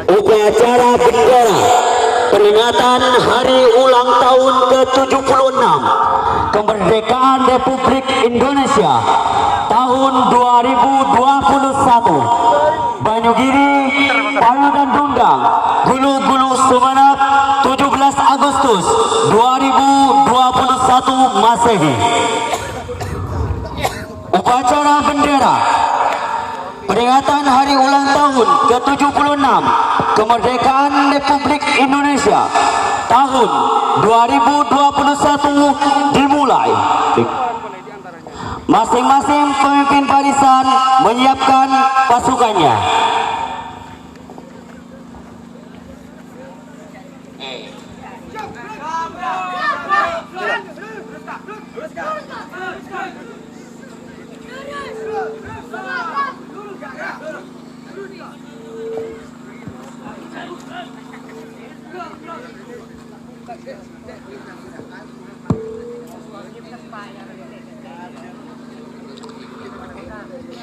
Upacara bendera peringatan Hari Ulang Tahun ke-76 Kemerdekaan Republik Indonesia tahun 2021. Banyugiri, Palu dan Dundang, Gulu-Gulu Sumeneb, 17 Agustus 2021 Masehi. Upacara bendera peringatan Hari Ulang Tahun ke-76 Kemerdekaan Republik Indonesia tahun 2021 dimulai. Masing-masing pemimpin barisan menyiapkan pasukannya.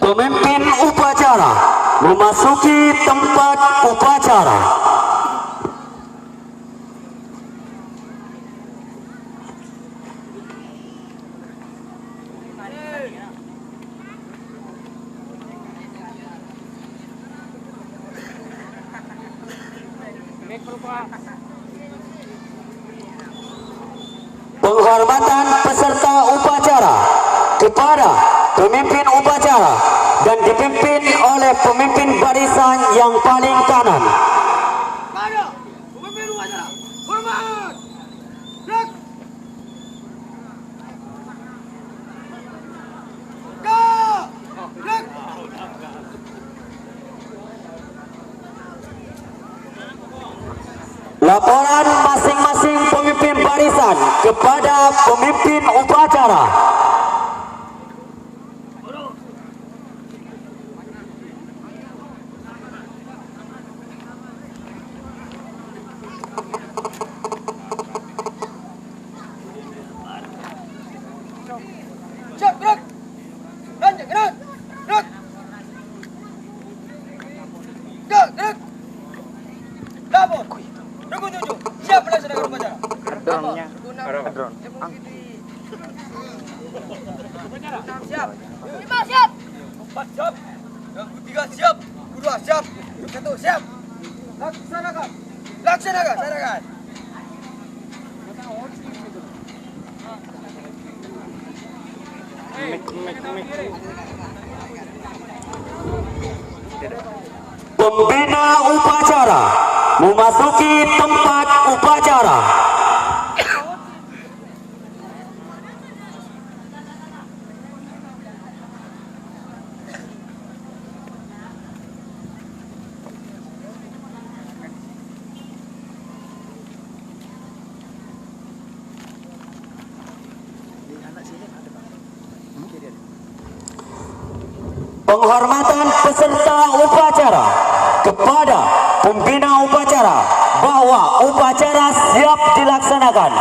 Pemimpin upacara memasuki tempat upacara. Penghormatan peserta upacara kepada pemimpin upacara dan dipimpin oleh pemimpin barisan yang paling kanan. Pada pemimpin upacara, hormat. Gerak. Gerak. Laporan masing-masing pemimpin barisan kepada pemimpin upacara. Siap, gerak. Lanjut, gerak. Gerak. Gerak. Lapor. Tunggu tujuh. Siap melaksanakan upacara. Drone-nya. Drone. Siap. 5 siap. 4 siap. Yang ketiga siap. Kedua siap. Yang satu siap. Laksanakan. Laksanakan. Pembina upacara memasuki tempat upacara. Penghormatan peserta upacara kepada pembina upacara bahwa upacara siap dilaksanakan.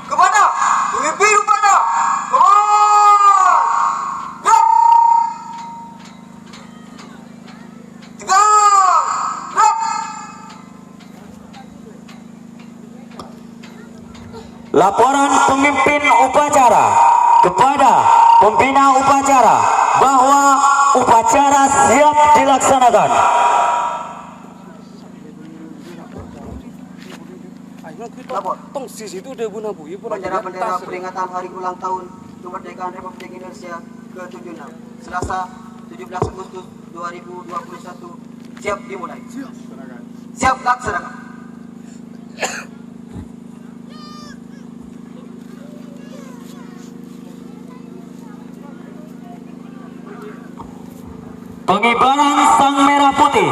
Kepada pemimpin upacara. Hormat. Gerak. Tegak. Gerak. Laporan pemimpin upacara kepada pembina upacara bahwa upacara siap dilaksanakan. Lapor. Upacara bendera peringatan Hari Ulang Tahun Kemerdekaan Republik Indonesia ke-76 Selasa 17 Agustus 2021 siap dimulai. Siap laksanakan. Pengibaran Sang Merah Putih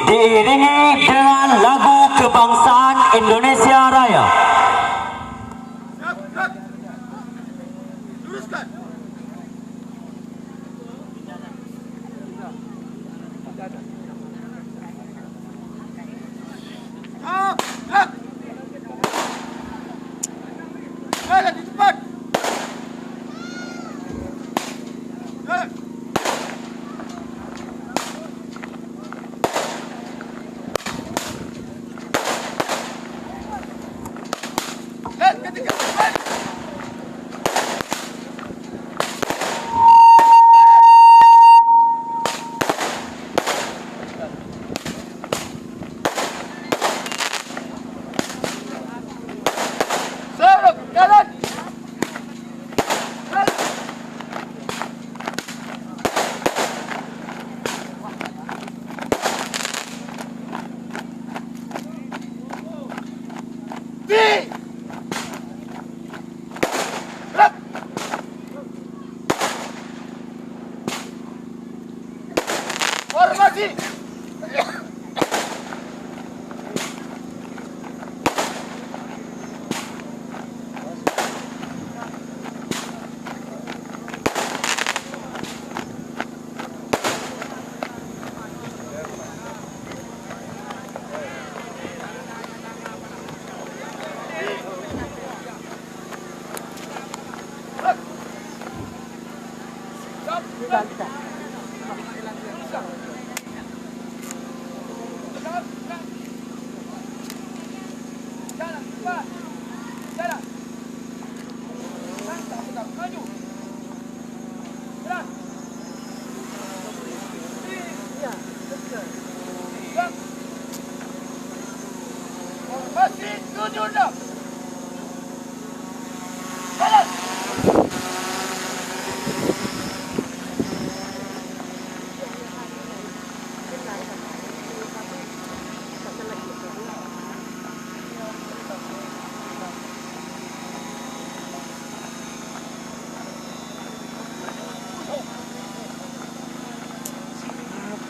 diiringi dengan lagu kebangsaan Indonesia Raya. Luruskan. Gerak. Lagi cepat. Gerak. Dan ketiga, kembali. Serok, jalan. Jalan. Di. Gerak. Formasi. Jalan, cepat. Jalan. Mantap, pegang. Maju. Jalan. Pegang. Formasi 76. Jalan.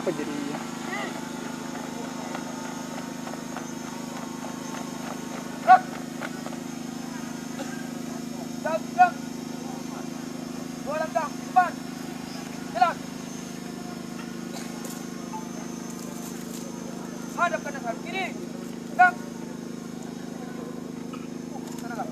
Apa jadinya? Gerak. Pegang. Dua langkah, depan. Jalan. Hadap kanan hadap kiri. Pegang. Sana lah.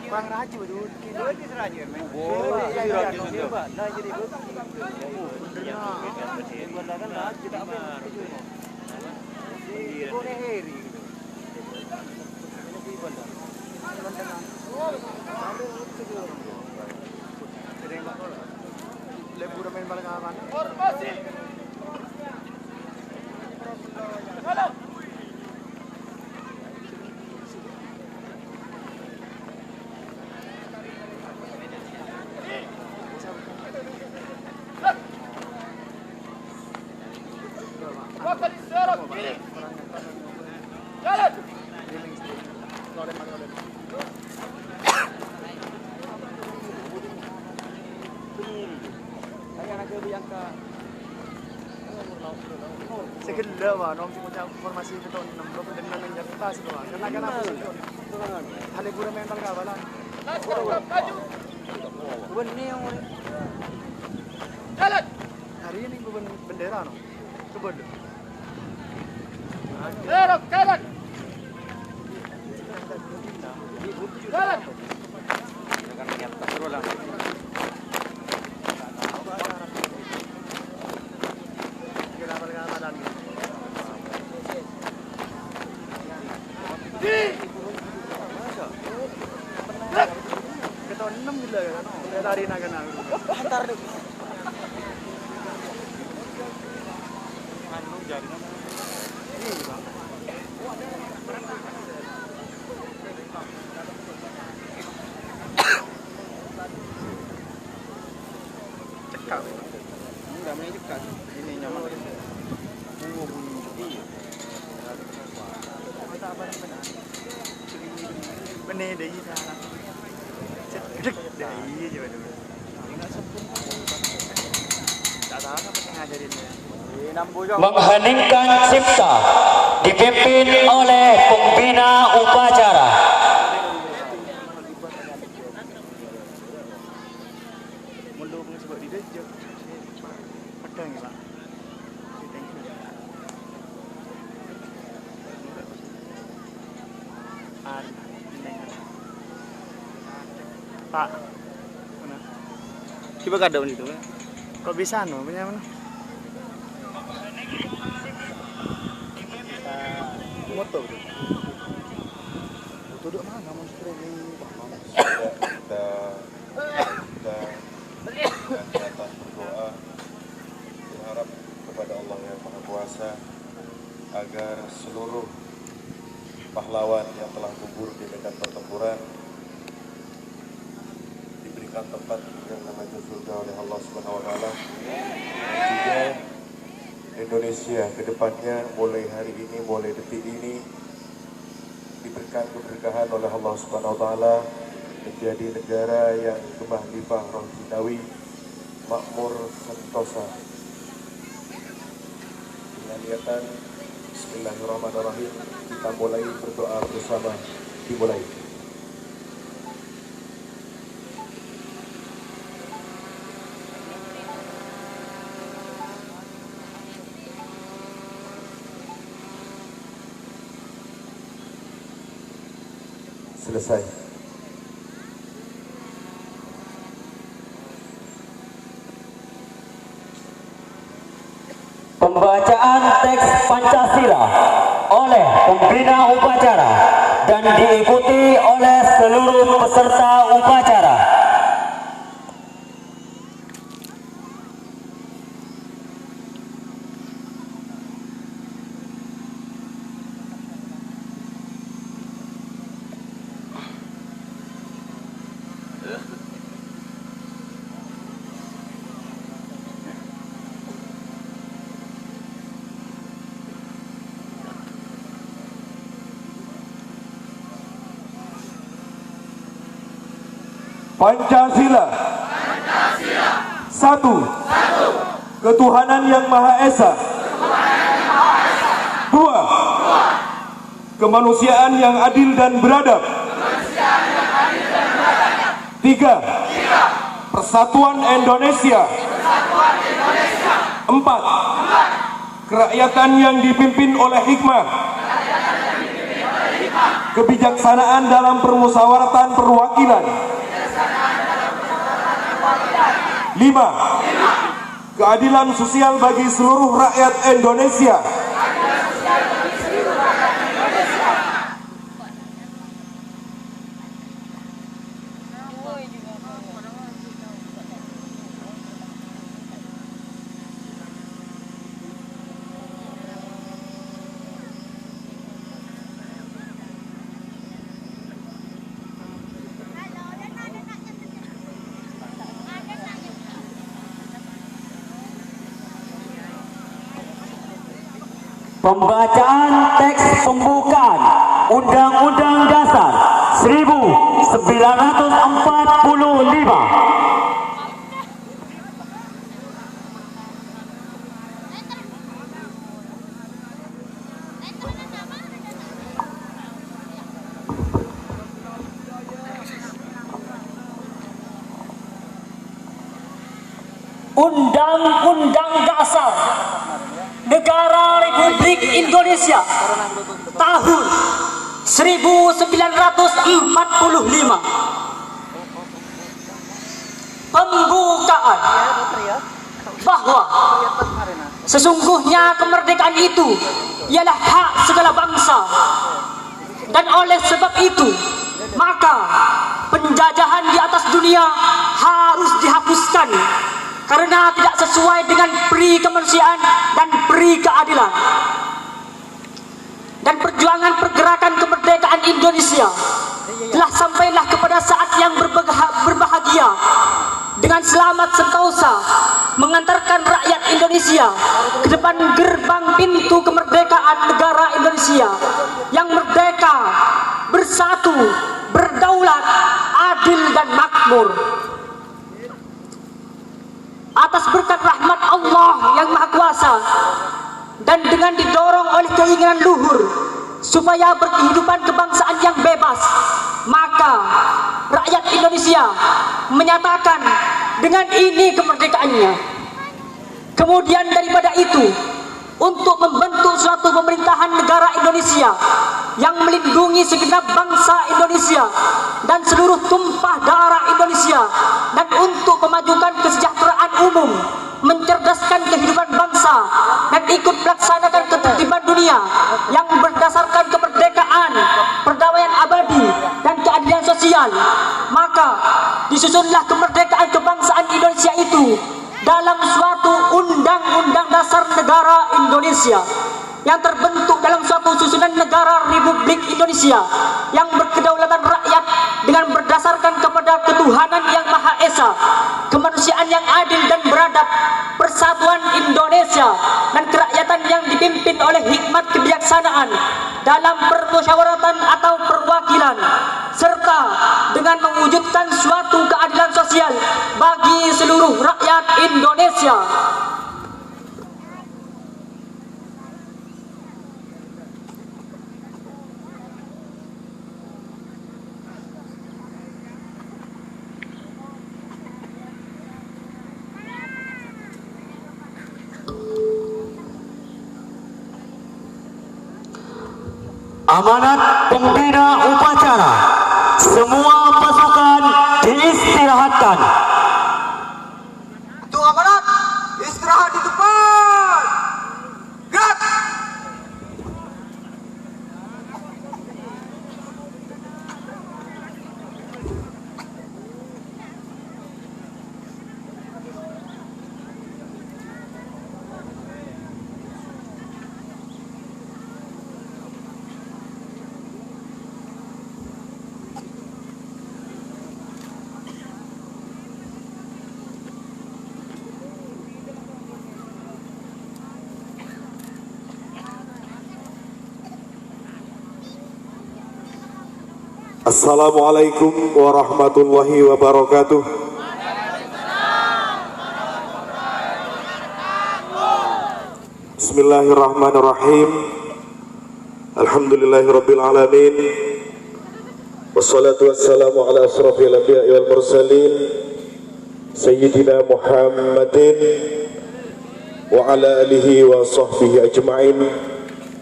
Bang Raju tu. Kira ni Raju. Hebat lah jadi Lebur main balik kawan. Segala wah, nom punya informasi itu tahun 60 dan main Jakarta semua. Karena hal itu mental kawalan. Bukan ni yang jalan. Hari ini bukan bendera no. Coba dulu. Jalan. Jalan. Jangan menyertak berulang. Kita 6 gila kan. Saya lari nak kena. Hantar dulu. Anu jadi nama. Ini bang. Cekak. Ini ramai cekak. Ini nyaman. Bunyi. Mata apa ni benar? Benar dah ini salah. Cedek dah ini je benar. Ingat sempurna. Tak tahu apa yang ngajarin dia. Mengheningkan cipta dipimpin oleh pembina upacara. Mulu pun sebab dia je. Pedang ni pak. Thank you. Pak. Mana? Coba kada itu. Kok bisa no? Punya mana? Motor. Duduk mana monster ini? Dan atas berdoa berharap kepada Allah yang Maha Kuasa agar seluruh pahlawan yang telah gugur di medan pertempuran diberikan tempat yang namanya surga oleh Allah Subhanahu wa taala. Dan juga Indonesia ke depannya mulai hari ini, mulai detik ini diberikan keberkahan oleh Allah Subhanahu wa taala menjadi negara yang gemah lipah roh jinawi, makmur sentosa. Dengan niatan Bismillahirrahmanirrahim, kita mulai berdoa bersama. Dimulai. Selesai. Pembacaan teks Pancasila oleh pembina upacara dan diikuti oleh seluruh peserta upacara. Pancasila. Satu. ketuhanan yang Maha Esa. 2. Kemanusiaan yang adil dan beradab. 3. Persatuan Indonesia. 4. Kerakyatan yang dipimpin oleh hikmah, kebijaksanaan dalam permusyawaratan perwakilan. 5. Keadilan sosial bagi seluruh rakyat Indonesia. Pembacaan teks pembukaan Undang-Undang Dasar 1945. Undang-Undang Dasar Negara Republik Indonesia tahun 1945. Pembukaan bahwa sesungguhnya kemerdekaan itu ialah hak segala bangsa, dan oleh sebab itu maka penjajahan di atas dunia harus dihapuskan karena tidak sesuai dengan peri kemanusiaan dan peri keadilan. Dan perjuangan pergerakan kemerdekaan Indonesia telah sampailah kepada saat yang berbahagia dengan selamat sentosa mengantarkan rakyat Indonesia ke depan gerbang pintu kemerdekaan negara Indonesia yang merdeka, bersatu, berdaulat, adil dan makmur. Atas berkat rahmat Allah yang Maha Kuasa dan dengan didorong oleh keinginan luhur supaya berkehidupan kebangsaan yang bebas, maka rakyat Indonesia menyatakan dengan ini kemerdekaannya. Kemudian daripada itu, untuk membentuk suatu pemerintahan negara Indonesia yang melindungi segenap bangsa Indonesia dan seluruh tumpah darah Indonesia, dan untuk memajukan kesejahteraan umum, mencerdaskan kehidupan bangsa, dan ikut melaksanakan ketertiban dunia yang berdasarkan kemerdekaan, perdamaian abadi, dan keadilan sosial, maka disusunlah kemerdekaan kebangsaan Indonesia itu dalam suatu Undang-Undang Dasar Negara Indonesia yang terbentuk dalam suatu susunan negara Republik Indonesia yang berkedaulatan rakyat dengan berdasarkan kepada ketuhanan yang Maha Esa, kemanusiaan yang adil dan beradab, persatuan Indonesia, dan kerakyatan yang dipimpin oleh hikmat kebijaksanaan dalam permusyawaratan atau perwakilan, serta dengan mewujudkan suatu keadilan sosial bagi seluruh rakyat Indonesia. Amanat pembina upacara, semua pasukan diistirahatkan. Untuk amanat, istirahat di tempat. Gerak. Assalamualaikum warahmatullahi wabarakatuh. Bismillahirrahmanirrahim. Alhamdulillahirabbil alamin. Wassalatu wassalamu ala asrofil anbiya'i wal mursalin Sayyidina Muhammadin wa ala alihi wa sahbihi ajma'in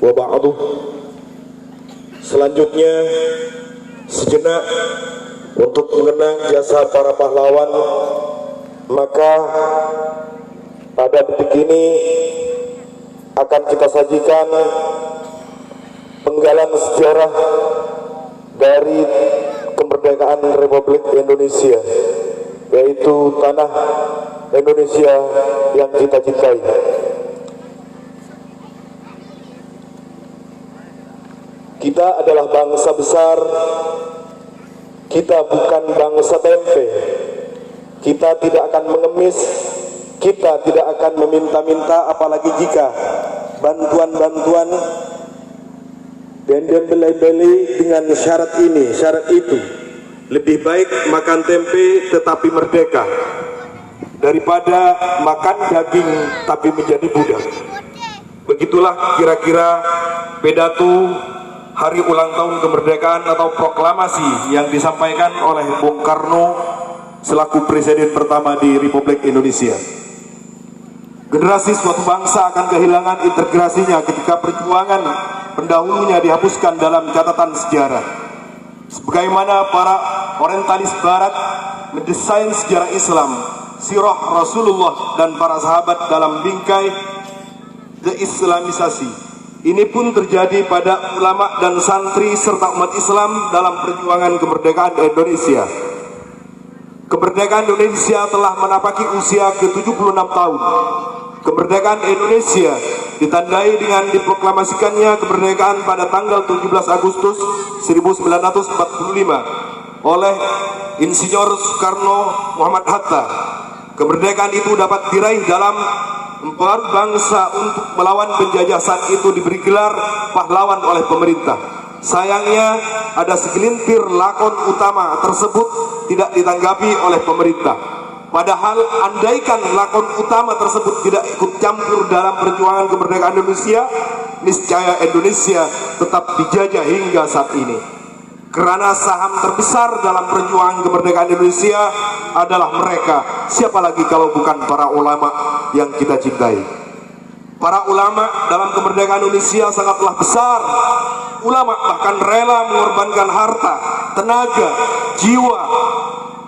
wa ba'du. Selanjutnya sejenak untuk mengenang jasa para pahlawan, maka pada detik ini akan kita sajikan penggalan sejarah dari kemerdekaan Republik Indonesia, yaitu tanah Indonesia yang kita cintai. Kita adalah bangsa besar, kita bukan bangsa tempe. Kita tidak akan mengemis, kita tidak akan meminta-minta, apalagi jika bantuan-bantuan dan beli-beli dengan syarat ini, syarat itu. Lebih baik makan tempe tetapi merdeka daripada makan daging tapi menjadi budak. Begitulah kira-kira pidato hari ulang tahun kemerdekaan atau proklamasi yang disampaikan oleh Bung Karno selaku presiden pertama di Republik Indonesia. Generasi suatu bangsa akan kehilangan integrasinya ketika perjuangan pendahulunya dihapuskan dalam catatan sejarah. Sebagaimana para orientalis barat mendesain sejarah Islam, sirah Rasulullah dan para sahabat dalam bingkai deislamisasi. Ini pun terjadi pada ulama dan santri serta umat Islam dalam perjuangan kemerdekaan Indonesia. Kemerdekaan Indonesia telah menapaki usia ke-76 tahun. Kemerdekaan Indonesia ditandai dengan diproklamasikannya kemerdekaan pada tanggal 17 Agustus 1945 oleh Insinyur Soekarno Muhammad Hatta. Kemerdekaan itu dapat diraih dalam membaur bangsa untuk melawan penjajah. Saat itu diberi gelar pahlawan oleh pemerintah. Sayangnya ada segelintir lakon utama tersebut tidak ditanggapi oleh pemerintah. Padahal andaikan lakon utama tersebut tidak ikut campur dalam perjuangan kemerdekaan Indonesia, niscaya Indonesia tetap dijajah hingga saat ini. Karena saham terbesar dalam perjuangan kemerdekaan Indonesia adalah mereka. Siapa lagi kalau bukan para ulama yang kita cintai. Para ulama dalam kemerdekaan Indonesia sangatlah besar. Ulama bahkan rela mengorbankan harta, tenaga, jiwa.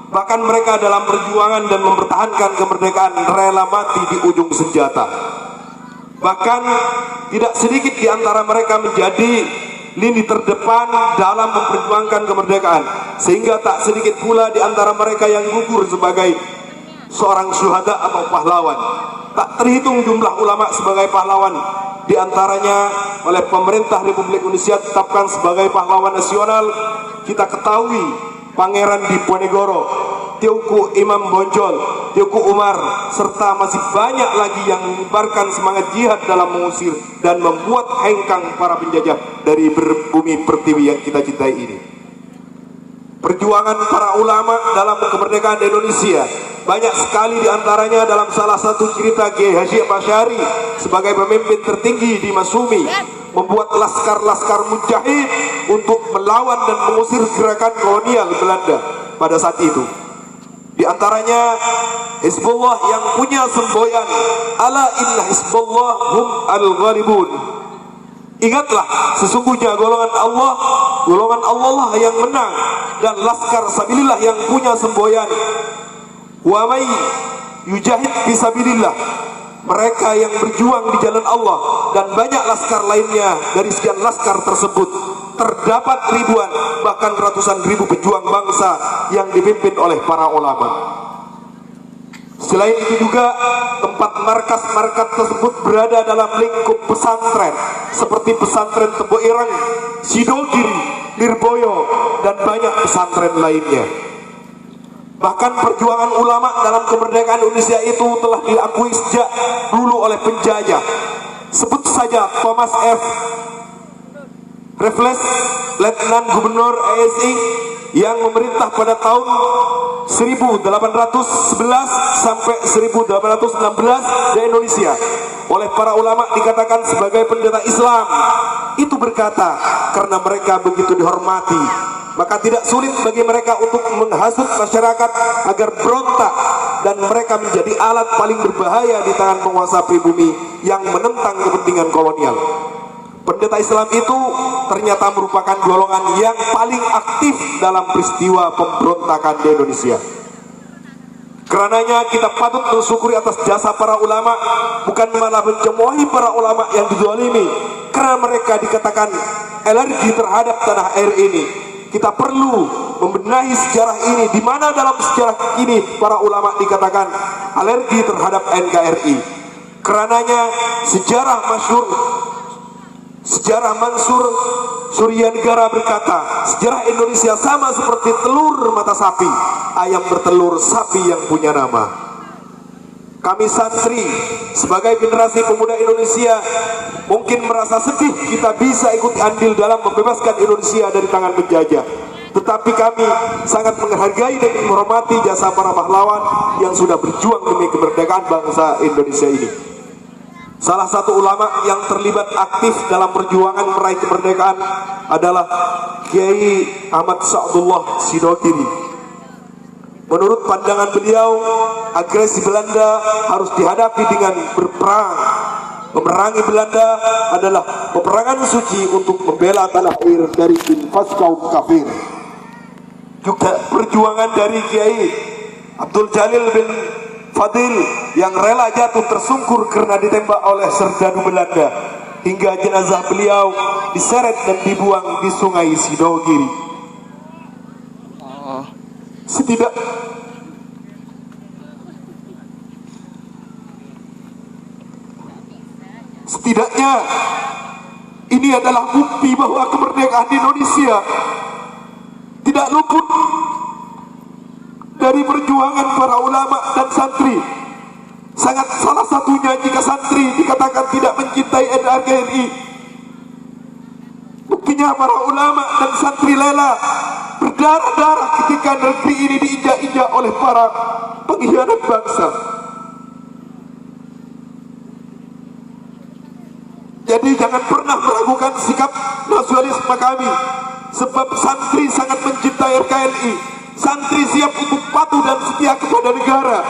Bahkan mereka dalam perjuangan dan mempertahankan kemerdekaan rela mati di ujung senjata. Bahkan tidak sedikit di antara mereka menjadi lini terdepan dalam memperjuangkan kemerdekaan. Sehingga tak sedikit pula di antara mereka yang gugur sebagai seorang syuhada atau pahlawan. Tak terhitung jumlah ulama sebagai pahlawan. Di antaranya oleh pemerintah Republik Indonesia ditetapkan sebagai pahlawan nasional. Kita ketahui Pangeran Diponegoro, Teuku Imam Bonjol, Teuku Umar, serta masih banyak lagi yang mengibarkan semangat jihad dalam mengusir dan membuat hengkang para penjajah dari bumi pertiwi yang kita cintai ini. Perjuangan para ulama dalam kemerdekaan Indonesia banyak sekali diantaranya dalam salah satu cerita Kiai Haji Basyari sebagai pemimpin tertinggi di Masumi membuat laskar-laskar mujahid untuk melawan dan mengusir gerakan kolonial Belanda pada saat itu. Di antaranya Hizbullah yang punya semboyan ala inna Hizbullah hum al-ghalibun. Ingatlah, sesungguhnya golongan Allah lah yang menang, dan laskar sabilillah yang punya semboyan wa may yujahid fisabilillah, mereka yang berjuang di jalan Allah. Dan banyak laskar lainnya. Dari sekian laskar tersebut terdapat ribuan bahkan ratusan ribu pejuang bangsa yang dipimpin oleh para ulama. Selain itu juga tempat markas-markas tersebut berada dalam lingkup pesantren seperti pesantren Tebo Ireng, Sidogiri, Lirboyo, dan banyak pesantren lainnya. Bahkan perjuangan ulama dalam kemerdekaan Indonesia itu telah diakui sejak dulu oleh penjajah. Sebut saja Thomas F. Raffles, Letnan Gubernur ASI yang memerintah pada tahun 1811 sampai 1816 di Indonesia. oleh para ulama dikatakan sebagai pendeta Islam, itu berkata karena mereka begitu dihormati, maka tidak sulit bagi mereka untuk menghasut masyarakat agar berontak, dan mereka menjadi alat paling berbahaya di tangan penguasa pribumi yang menentang kepentingan kolonial. Pendeta Islam itu ternyata merupakan golongan yang paling aktif dalam peristiwa pemberontakan di Indonesia. Karenanya kita patut bersyukuri atas jasa para ulama, bukan malah mencemoohi para ulama yang dizalimi, karena mereka dikatakan alergi terhadap tanah air ini. Kita perlu membenahi sejarah ini, di mana dalam sejarah ini para ulama dikatakan alergi terhadap NKRI. Karenanya sejarah Mansur Suryanegara berkata, sejarah Indonesia sama seperti telur mata sapi, ayam bertelur, sapi yang punya nama. Kami santri sebagai generasi pemuda Indonesia mungkin merasa sedih kita bisa ikut andil dalam membebaskan Indonesia dari tangan penjajah. Tetapi kami sangat menghargai dan menghormati jasa para pahlawan yang sudah berjuang demi kemerdekaan bangsa Indonesia ini. Salah satu ulama yang terlibat aktif dalam perjuangan meraih kemerdekaan adalah Kiai Ahmad Sa'dullah Sidogiri. Menurut pandangan beliau, agresi Belanda harus dihadapi dengan berperang. Memerangi Belanda adalah peperangan suci untuk membela tanah air dari invasi kaum kafir. Juga perjuangan dari Kiai Abdul Jalil bin Fadil yang rela jatuh tersungkur karena ditembak oleh serdadu Belanda, hingga jenazah beliau diseret dan dibuang di sungai Sidogiri. Setidaknya ini adalah bukti bahwa kemerdekaan Indonesia tidak luput dari perjuangan para ulama dan santri. Salah satunya jika santri dikatakan tidak mencintai NKRI, buktinya para ulama dan santri rela berdarah-darah ketika negeri ini diinjak-injak oleh para pengkhianat bangsa. Jadi jangan pernah meragukan sikap nasionalisme kami, sebab santri sangat mencintai NKRI. Santri siap untuk patuh dan setia kepada negara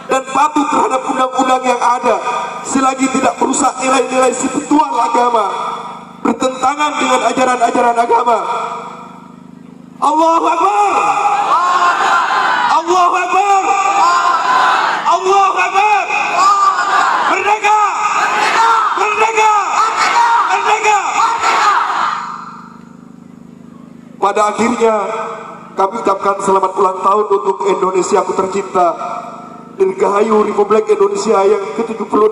dan patuh terhadap undang-undang yang ada selagi tidak merusak nilai-nilai spiritual agama, bertentangan dengan ajaran-ajaran agama. Allahu Akbar! Allahu Akbar! Allahu Akbar! Merdeka! Merdeka! Merdeka! Pada akhirnya kami ucapkan selamat ulang tahun untuk Indonesiaku tercinta, Dirgahayu Republik Indonesia yang ke-76.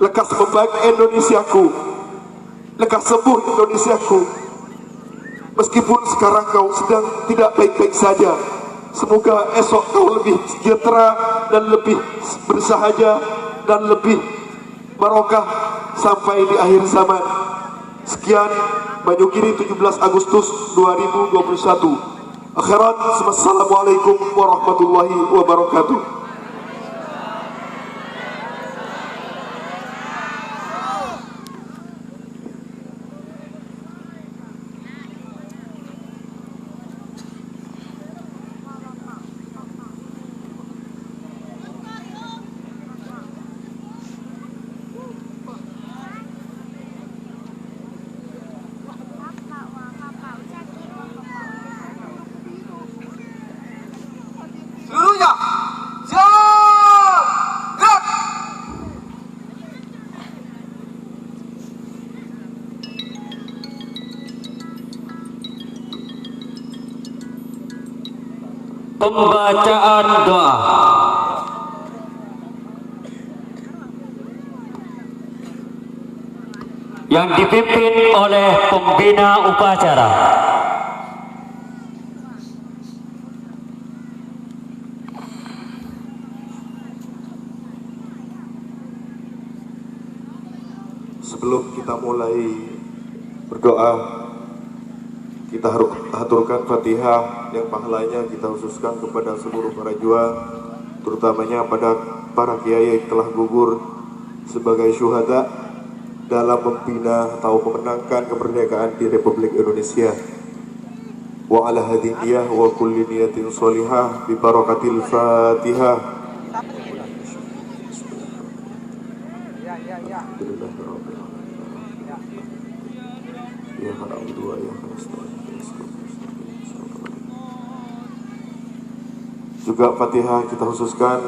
Lekas membaik Indonesiaku, lekas sembuh Indonesiaku. Meskipun sekarang kau sedang tidak baik-baik saja, semoga esok kau lebih sejahtera dan lebih bersahaja dan lebih barokah sampai di akhir zaman. Sekian, Banyugiri 17 Agustus 2021. Akhiran, assalamualaikum warahmatullahi wabarakatuh. Seluruhnya siap, gerak. Pembacaan doa. Yang dipimpin oleh pembina upacara. Sebelum kita mulai berdoa, kita harus haturkan Fatihah yang pahalanya kita khususkan kepada seluruh para jua, terutamanya pada para kiai yang telah gugur sebagai syuhada dalam membina atau memenangkan kemerdekaan di Republik Indonesia. Wa ala hadhihi niyyah wa kulli niyatin shalihah bi barakatil Fatihah. Juga Fatihah kita khususkan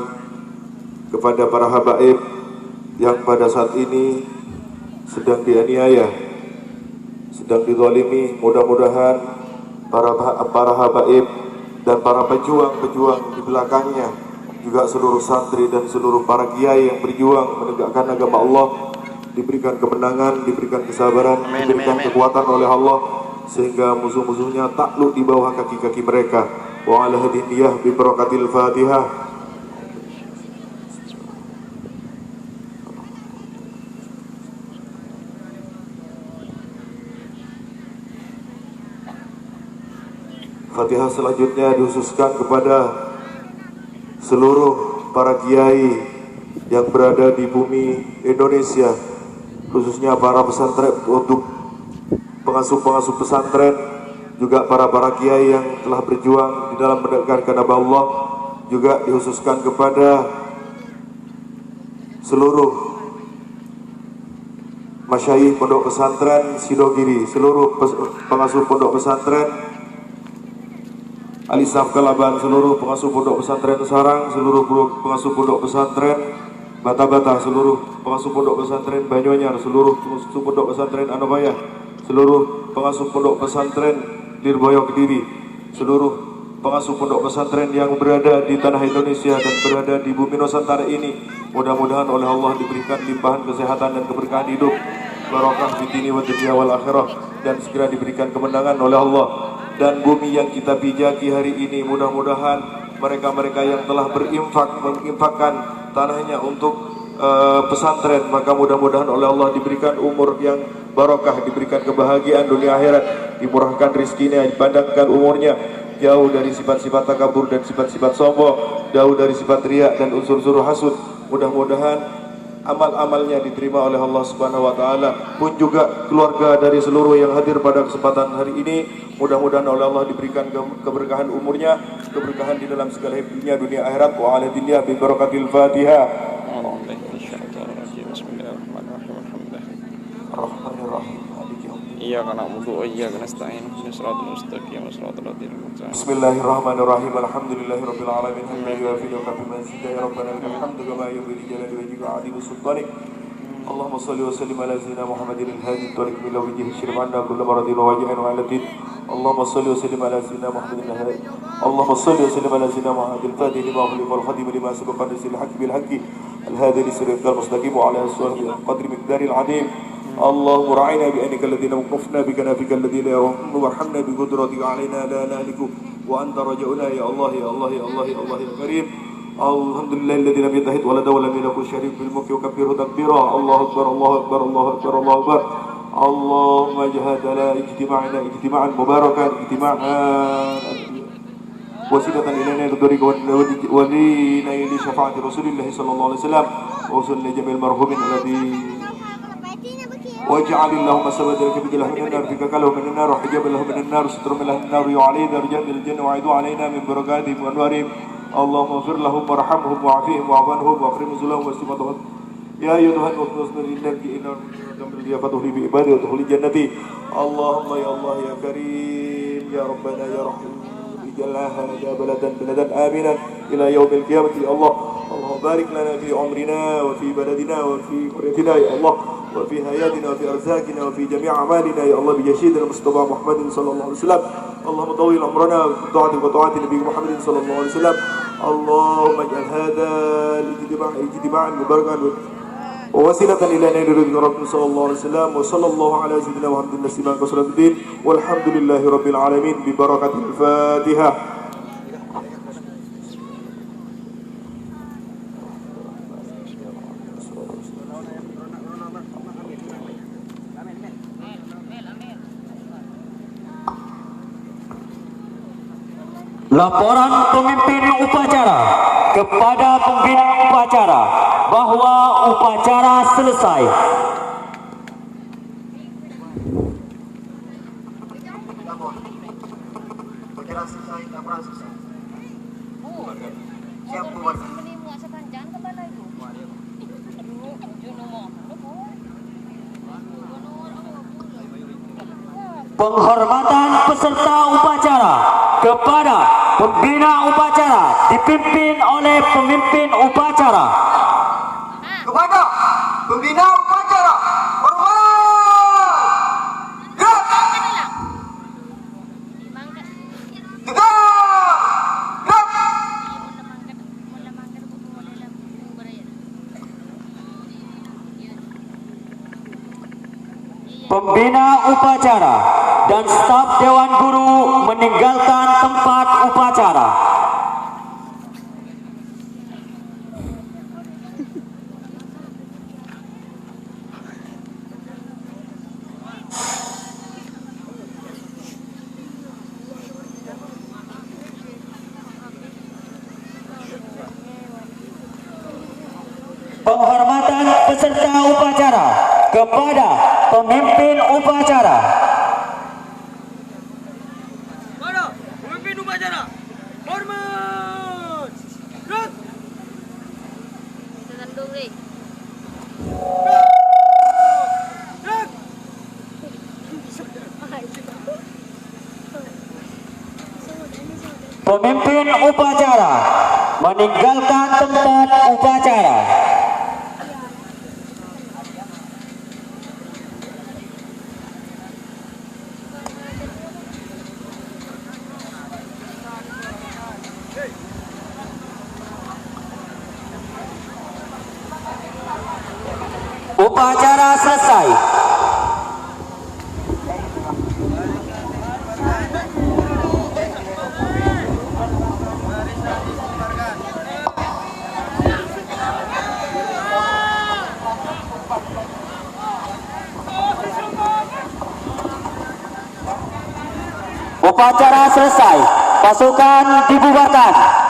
kepada para habaib yang pada saat ini sedang dianiaya, sedang dizalimi. Mudah-mudahan para habaib dan para pejuang-pejuang di belakangnya, juga seluruh santri dan seluruh para kiai yang berjuang menegakkan agama Allah, diberikan kemenangan, diberikan kesabaran, diberikan kekuatan oleh Allah, sehingga musuh-musuhnya takluk di bawah kaki-kaki mereka. Wa ala hadhihi niyyah bi barakatil Fatihah. Fatihah selanjutnya dikhususkan kepada seluruh para kiai yang berada di bumi Indonesia, khususnya para pesantren, untuk pengasuh-pengasuh pesantren, juga para kiai yang telah berjuang di dalam menegakkan agama Allah. Juga dikhususkan kepada seluruh masyayikh pondok pesantren Sidogiri, seluruh pengasuh pondok pesantren Alisaf Kalaban, seluruh pengasuh pondok pesantren Sarang, seluruh pengasuh pondok pesantren Bata-Bata, seluruh pengasuh pondok pesantren Banyuanyar, seluruh pengasuh pondok pesantren Anobaya, seluruh pengasuh pondok pesantren Lirboyo Kediri, seluruh pengasuh pondok pesantren yang berada di tanah Indonesia dan berada di bumi Nusantara ini. Mudah-mudahan oleh Allah diberikan limpahan kesehatan dan keberkahan hidup, barokah fid dini wa dunya wal akhirah, dan segera diberikan kemenangan oleh Allah. Dan bumi yang kita pijaki hari ini, mudah-mudahan mereka-mereka yang telah menginfakkan tanahnya untuk pesantren, maka mudah-mudahan oleh Allah diberikan umur yang barokah, diberikan kebahagiaan dunia akhirat, dimurahkan rizkinya, dipandangkan umurnya, jauh dari sifat-sifat takabur dan sifat-sifat sombong, jauh dari sifat riya dan unsur-unsur hasud. Mudah-mudahan amal-amalnya diterima oleh Allah Subhanahu wa taala, pun juga keluarga dari seluruh yang hadir pada kesempatan hari ini. Mudah-mudahan oleh Allah diberikan keberkahan umurnya, keberkahan di dalam segala hidupnya dunia akhirat. Wa ala dinillah bi barakatil Fatihah. Iyyaka na'budu wa iyyaka nasta'in ihdinas siratal mustaqim siratal ladzina an'amta 'alaihim. Bismillahirrahmanirrahim. Alhamdulillahirabbil alamin. Hamdan yuwafiqu wa yukafi'u ya rabbana lakal hamdu kama yanbaghi li jalali wajhika 'azimi sultanik. Allahumma shalli wa sallim ala sayyidina Muhammadin al-hadi at-tariq ila wajhihi syirif 'anna kullu maradin wa wajhin wa 'alatin. Allahumma shalli wa sallim ala sayyidina Muhammadin al-hadi. Allahumma shalli wa sallim ala sayyidina Muhammadin al-fatih lima ughliqa wal khatim lima sabaqa nasil haqqi bil haqqi al-hadi li siratal mustaqim wa ala alihi qadri miqdaril 'azim. اللهم رعنا بأنك الذين وقفنا بكنافك الذين يرحمنا وارحمنا بقدرتك علينا لا نهلك وأنت رجعنا يا الله يا الله يا الله يا الله يا كريم. الحمد لله الذي لم يتخذ ولدا ولم يكن شريك في الملك وكبره تكبيرا. الله أكبر الله أكبر الله أكبر الله أكبر. اللهم اجعل اجتماعنا اجتماعا مباركا اجتماعا وسيلة إلينا لدرك ولينا لشفاعة رسول الله صلى الله عليه وسلم وصل لجميع المرحومين الذي واجعل اللهم سبب ذلك بجله من النار فيك كله من النار وحجاب له من النار ستر من له النار يعلي درجات من الجنة وعيدوا علينا من بركاتهم وانوارهم. اللهم اغفر لهم وارحمهم وعافهم واعف عنهم واكرم نزلهم واستمتعهم يا ايها المؤمنون انك ان فتح لي بعبادي وادخل جنتي. اللهم يا الله يا كريم يا ربنا يا رحيم اجعل هذا بلدا امنا الى يوم القيامه يا الله. اللهم بارك لنا في عمرنا وفي بلدنا وفي قريتنا يا الله وفي حياتنا وفي أرزاقنا وفي جميع أعمالنا يا الله بجسيد المصطفى محمد صلى الله عليه وسلم. اللهم طول عمرنا في طاعتك وطاعة نبيك محمد صلى الله عليه وسلم. اللهم اجعل هذا الاجتماع مباركا ووسيلة إلى نيل رضا ربنا صلى الله عليه وسلم. وصلى الله على سيدنا محمد النسيمان كسرة الدين والحمد لله رب العالمين ببركة الفاتحة. Laporan pemimpin upacara kepada pembina upacara bahwa upacara selesai. Upacara selesai, laporan selesai. Siap bubar. Penghormatan peserta upacara kepada pembina upacara dipimpin oleh pemimpin upacara. Kepada pembina upacara, hormat! Gerak! Tegak! Gerak! Pembina upacara dan staf Dewan Guru meninggalkan tempat upacara. Penghormatan peserta upacara kepada pemimpin upacara. Mana? Pemimpin upacara. Hormat. Gerak. Gerak. Pemimpin upacara meninggalkan tempat upacara. Upacara selesai. Upacara selesai. Pasukan dibubarkan.